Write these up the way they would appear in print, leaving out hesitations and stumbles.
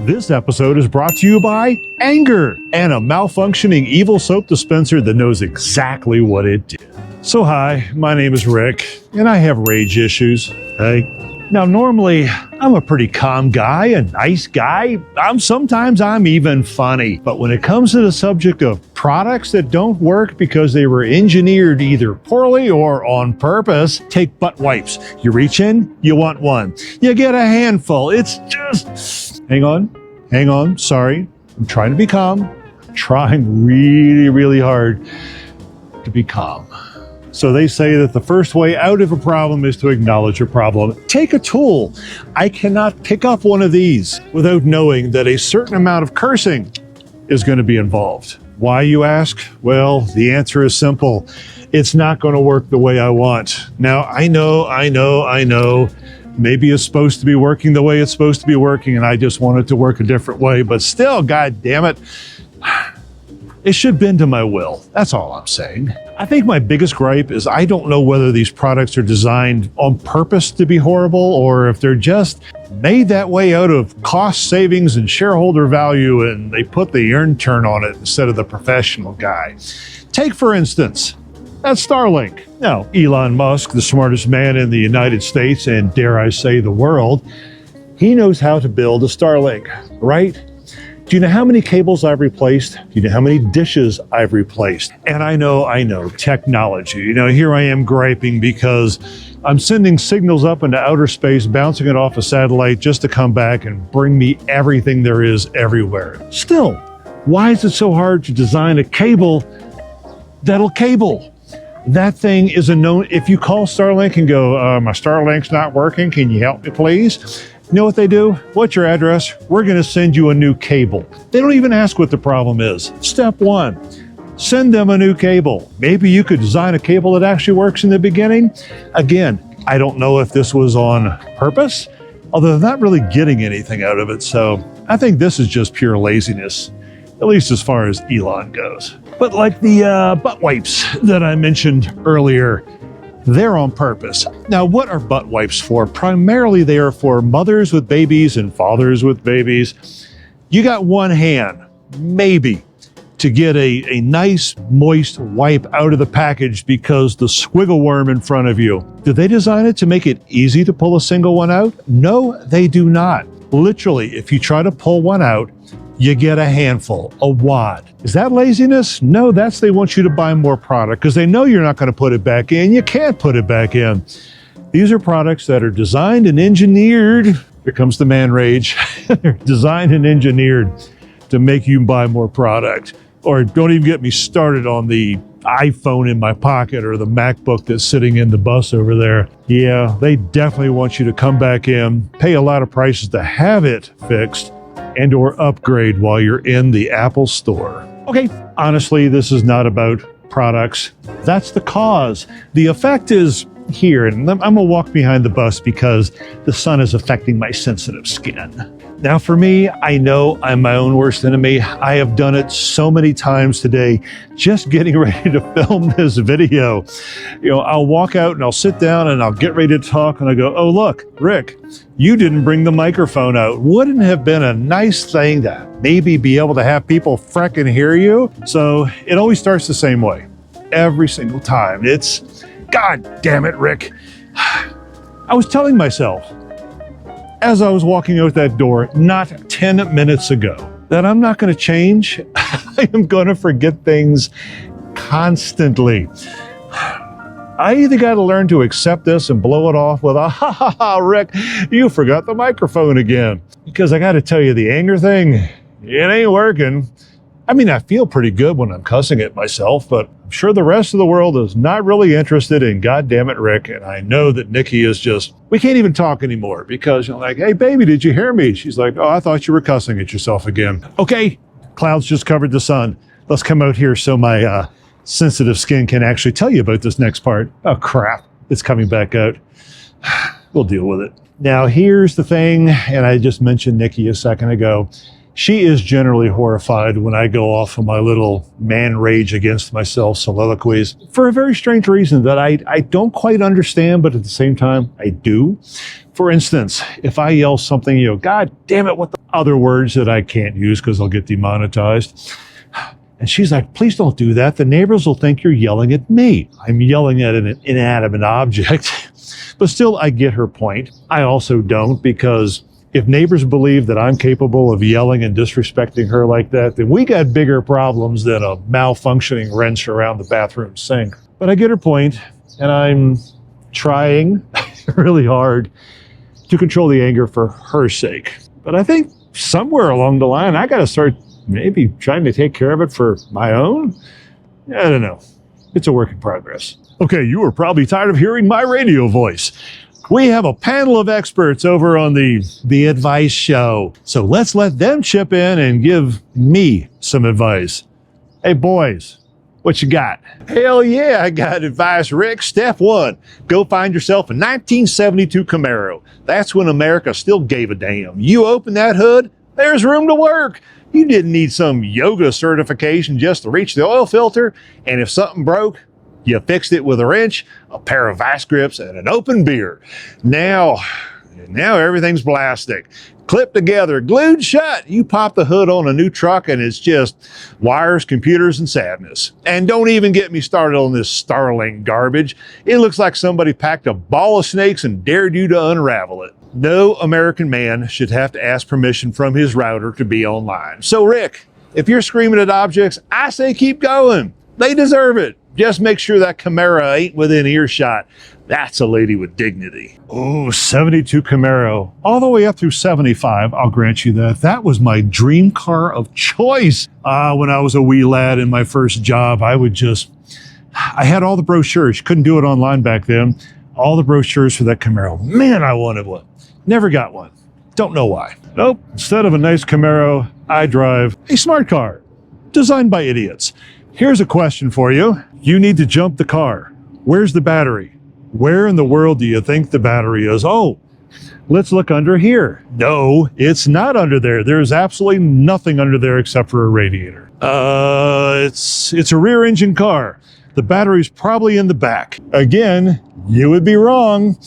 This episode is brought to you by anger and a malfunctioning evil soap dispenser that knows exactly what it did. So hi, my name is Rick, and I have rage issues. Hey. Now normally, I'm a pretty calm guy, a nice guy. Sometimes I'm even funny. But when it comes to the subject of products that don't work because they were engineered either poorly or on purpose, take butt wipes. You reach in, you want one. You get a handful. It's just... Hang on, sorry. I'm trying to be calm. I'm trying really, really hard to be calm. So they say that the first way out of a problem is to acknowledge a problem. Take a tool. I cannot pick up one of these without knowing that a certain amount of cursing is going to be involved. Why, you ask? Well, the answer is simple. It's not going to work the way I want. Now, I know. Maybe it's supposed to be working the way it's supposed to be working, and I just want it to work a different way. But still, God damn it, it should bend to my will. That's all I'm saying. I think my biggest gripe is I don't know whether these products are designed on purpose to be horrible or if they're just made that way out of cost savings and shareholder value, and they put the intern on it instead of the professional guy. Take, for instance, that Starlink. Now, Elon Musk, the smartest man in the United States and dare I say the world, he knows how to build a Starlink, right? Do you know how many cables I've replaced? Do you know how many dishes I've replaced? And I know, technology. Here I am griping because I'm sending signals up into outer space, bouncing it off a satellite just to come back and bring me everything there is everywhere. Still, why is it so hard to design a cable that'll cable? That thing is a known. If you call Starlink and go, my Starlink's not working, can you help me please? You know what they do? What's your address? We're going to send you a new cable. They don't even ask what the problem is. Step one, send them a new cable. Maybe you could design a cable that actually works in the beginning. Again, I don't know if this was on purpose, although they're not really getting anything out of it. So I think this is just pure laziness, at least as far as Elon goes. But like the butt wipes that I mentioned earlier, they're on purpose. Now, what are butt wipes for? Primarily, they are for mothers with babies and fathers with babies. You got one hand, maybe, to get a nice, moist wipe out of the package because the squiggle worm in front of you. Did they design it to make it easy to pull a single one out? No, they do not. Literally, if you try to pull one out, you get a handful, a wad. Is that laziness? No, they want you to buy more product because they know you're not going to put it back in. You can't put it back in. These are products that are designed and engineered. Here comes the man rage. They're designed and engineered to make you buy more product. Or don't even get me started on the iPhone in my pocket or the MacBook that's sitting in the bus over there. Yeah, they definitely want you to come back in, pay a lot of prices to have it fixed, and or upgrade while you're in the Apple store. Okay, honestly, this is not about products. That's the cause. The effect is here, and I'm gonna walk behind the bus because the sun is affecting my sensitive skin. Now for me, I know I'm my own worst enemy. I have done it so many times today, just getting ready to film this video. I'll walk out and I'll sit down and I'll get ready to talk and I go, oh look, Rick, you didn't bring the microphone out. Wouldn't it have been a nice thing to maybe be able to have people frickin' hear you? So it always starts the same way, every single time. It's, God damn it, Rick. I was telling myself, as I was walking out that door not 10 minutes ago, that I'm not going to change. I am going to forget things constantly. I either got to learn to accept this and blow it off with a ha ha ha, Rick, you forgot the microphone again. Because I got to tell you, the anger thing, it ain't working. I mean, I feel pretty good when I'm cussing at myself, but I'm sure the rest of the world is not really interested in goddamn it, Rick. And I know that Nikki is just, we can't even talk anymore because you're like, hey, baby, did you hear me? She's like, oh, I thought you were cussing at yourself again. Okay, clouds just covered the sun. Let's come out here so my sensitive skin can actually tell you about this next part. Oh, crap. It's coming back out. We'll deal with it. Now, here's the thing, and I just mentioned Nikki a second ago. She is generally horrified when I go off on my little man rage against myself soliloquies for a very strange reason that I don't quite understand, but at the same time, I do. For instance, if I yell something, God damn it, what the other words that I can't use because I'll get demonetized. And she's like, please don't do that. The neighbors will think you're yelling at me. I'm yelling at an inanimate object. But still, I get her point. I also don't, because if neighbors believe that I'm capable of yelling and disrespecting her like that, then we got bigger problems than a malfunctioning wrench around the bathroom sink. But I get her point, and I'm trying really hard to control the anger for her sake. But I think somewhere along the line, I got to start maybe trying to take care of it for my own. I don't know. It's a work in progress. Okay, you are probably tired of hearing my radio voice. We have a panel of experts over on the advice show. So let's let them chip in and give me some advice. Hey, boys, what you got? Hell yeah, I got advice, Rick. Step 1, go find yourself a 1972 Camaro. That's when America still gave a damn. You open that hood, there's room to work. You didn't need some yoga certification just to reach the oil filter. And if something broke, you fixed it with a wrench, a pair of vice grips, and an open beer. Now everything's plastic. Clipped together, glued shut. You pop the hood on a new truck and it's just wires, computers, and sadness. And don't even get me started on this Starlink garbage. It looks like somebody packed a ball of snakes and dared you to unravel it. No American man should have to ask permission from his router to be online. So Rick, if you're screaming at objects, I say keep going. They deserve it. Just make sure that Camaro ain't within earshot. That's a lady with dignity. Oh, 72 Camaro. All the way up through 75, I'll grant you that. That was my dream car of choice. When I was a wee lad in my first job, I had all the brochures. You couldn't do it online back then. All the brochures for that Camaro. Man, I wanted one. Never got one. Don't know why. Nope. Instead of a nice Camaro, I drive a smart car designed by idiots. Here's a question for you. You need to jump the car. Where's the battery? Where in the world do you think the battery is? Oh, let's look under here. No, it's not under there. There's absolutely nothing under there except for a radiator. It's a rear engine car. The battery's probably in the back. Again, you would be wrong.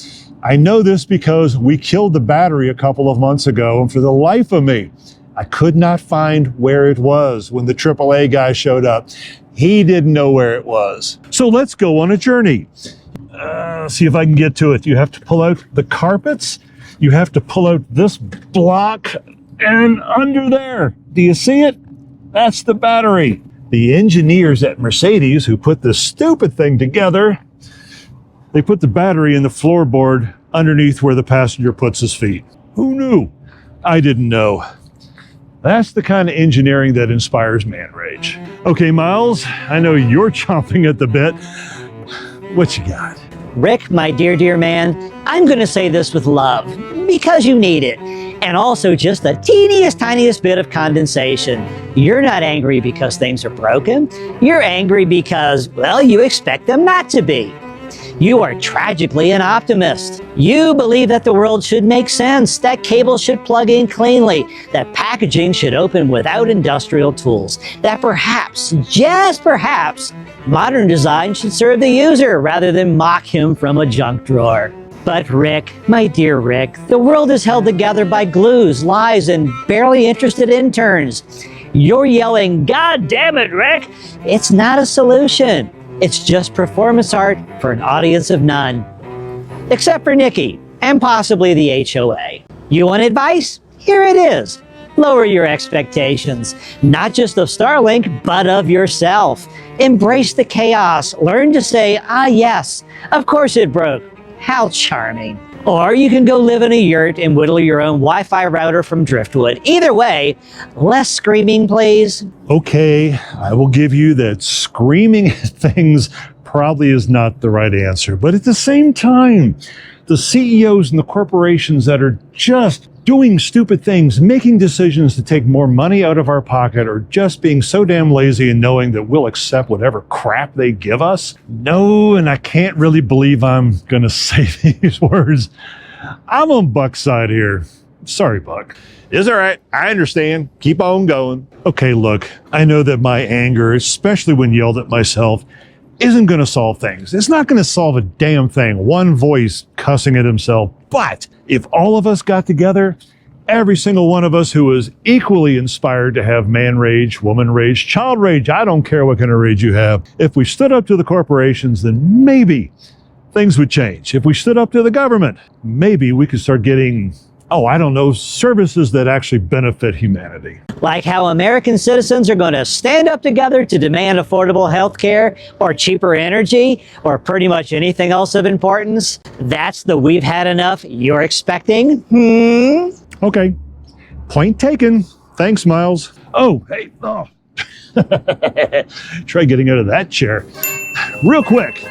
I know this because we killed the battery a couple of months ago, and for the life of me, I could not find where it was when the AAA guy showed up. He didn't know where it was. So let's go on a journey. See if I can get to it. You have to pull out the carpets. You have to pull out this block, and under there, do you see it? That's the battery. The engineers at Mercedes who put this stupid thing together, they put the battery in the floorboard underneath where the passenger puts his feet. Who knew? I didn't know. That's the kind of engineering that inspires man rage. Okay, Miles, I know you're chomping at the bit. What you got? Rick, my dear man, I'm going to say this with love, because you need it. And also just the tiniest bit of condensation. You're not angry because things are broken. You're angry because, well, you expect them not to be. You are tragically an optimist. You believe that the world should make sense, that cables should plug in cleanly, that packaging should open without industrial tools, that perhaps, just perhaps, modern design should serve the user rather than mock him from a junk drawer. But Rick, my dear Rick, the world is held together by glues, lies, and barely interested interns. You're yelling, "God damn it, Rick!" It's not a solution. It's just performance art for an audience of none. Except for Nikki, and possibly the HOA. You want advice? Here it is. Lower your expectations, not just of Starlink, but of yourself. Embrace the chaos. Learn to say, ah yes, of course it broke. How charming. Or you can go live in a yurt and whittle your own Wi-Fi router from driftwood. Either way, less screaming, please. Okay, I will give you that screaming at things probably is not the right answer. But at the same time, the CEOs and the corporations that are just doing stupid things, making decisions to take more money out of our pocket, or just being so damn lazy and knowing that we'll accept whatever crap they give us. No, and I can't really believe I'm gonna say these words. I'm on Buck's side here. Sorry, Buck. It's all right. I understand. Keep on going. Okay, look, I know that my anger, especially when yelled at myself, isn't going to solve things. It's not going to solve a damn thing. One voice cussing at himself. But if all of us got together Every single one of us who is equally inspired to have man rage, woman rage, child rage, I don't care what kind of rage you have. If we stood up to the corporations, then maybe things would change. If we stood up to the government, maybe we could start getting, I don't know, services that actually benefit humanity. Like how American citizens are going to stand up together to demand affordable health care or cheaper energy or pretty much anything else of importance. That's the we've had enough you're expecting? Okay, point taken. Thanks, Miles. Oh, hey, try getting out of that chair. Real quick,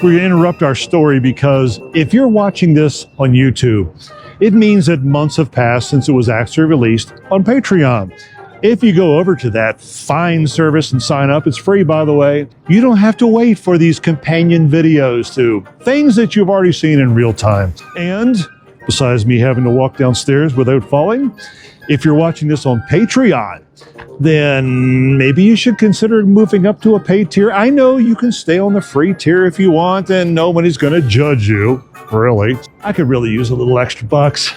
we're gonna interrupt our story because if you're watching this on YouTube, it means that months have passed since it was actually released on Patreon. If you go over to that fine service and sign up, it's free, by the way. You don't have to wait for these companion videos to things that you've already seen in real time. And besides me having to walk downstairs without falling, if you're watching this on Patreon, then maybe you should consider moving up to a paid tier. I know you can stay on the free tier if you want, and nobody's going to judge you, really. I could really use a little extra bucks.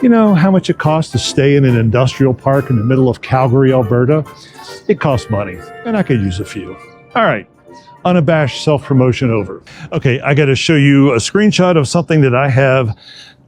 You know how much it costs to stay in an industrial park in the middle of Calgary, Alberta? It costs money, and I could use a few. All right. Unabashed self-promotion over. Okay, I got to show you a screenshot of something that I have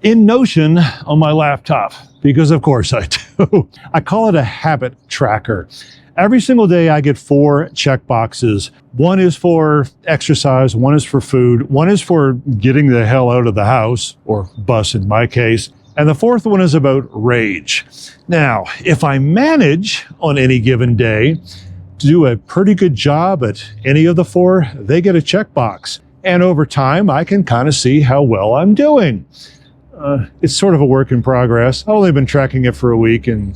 in Notion on my laptop, because of course I do. I call it a habit tracker. Every single day I get 4 check boxes. One is for exercise, one is for food, one is for getting the hell out of the house, or bus in my case, and the 4th one is about rage. Now, if I manage on any given day to do a pretty good job at any of the 4, they get a checkbox. And over time, I can kind of see how well I'm doing. It's sort of a work in progress. I've only been tracking it for a week and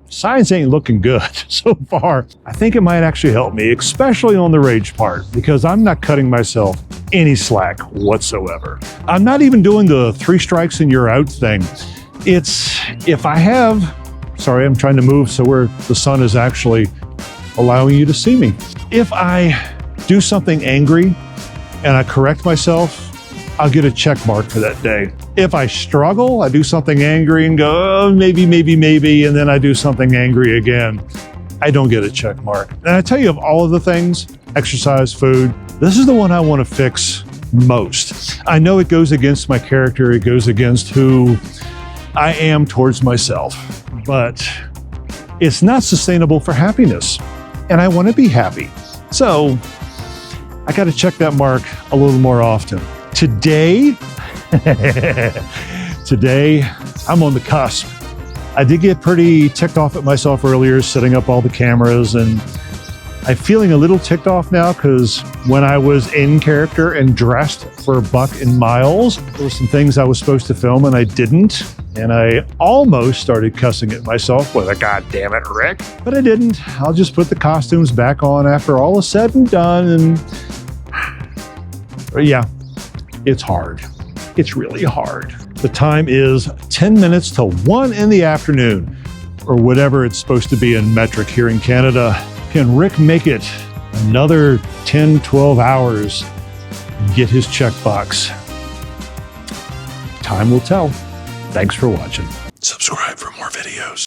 signs ain't looking good so far. I think it might actually help me, especially on the rage part, because I'm not cutting myself any slack whatsoever. I'm not even doing the 3 strikes and you're out thing. It's if I have, sorry, I'm trying to move so where the sun is actually allowing you to see me. If I do something angry and I correct myself, I'll get a check mark for that day. If I struggle, I do something angry and go, maybe, and then I do something angry again, I don't get a check mark. And I tell you, of all of the things, exercise, food, this is the one I want to fix most. I know it goes against my character, it goes against who I am towards myself, but it's not sustainable for happiness. And I want to be happy. So I got to check that mark a little more often. Today, I'm on the cusp. I did get pretty ticked off at myself earlier, setting up all the cameras, and I'm feeling a little ticked off now because when I was in character and dressed for Buck and Miles, there were some things I was supposed to film and I didn't. And I almost started cussing at myself with a "God damn it, Rick," but I didn't. I'll just put the costumes back on after all is said and done. And yeah, it's hard. It's really hard. The time is 10 minutes to 1 in the afternoon, or whatever it's supposed to be in metric here in Canada. Can Rick make it another 10, 12 hours and get his checkbox? Time will tell. Thanks for watching. Subscribe for more videos.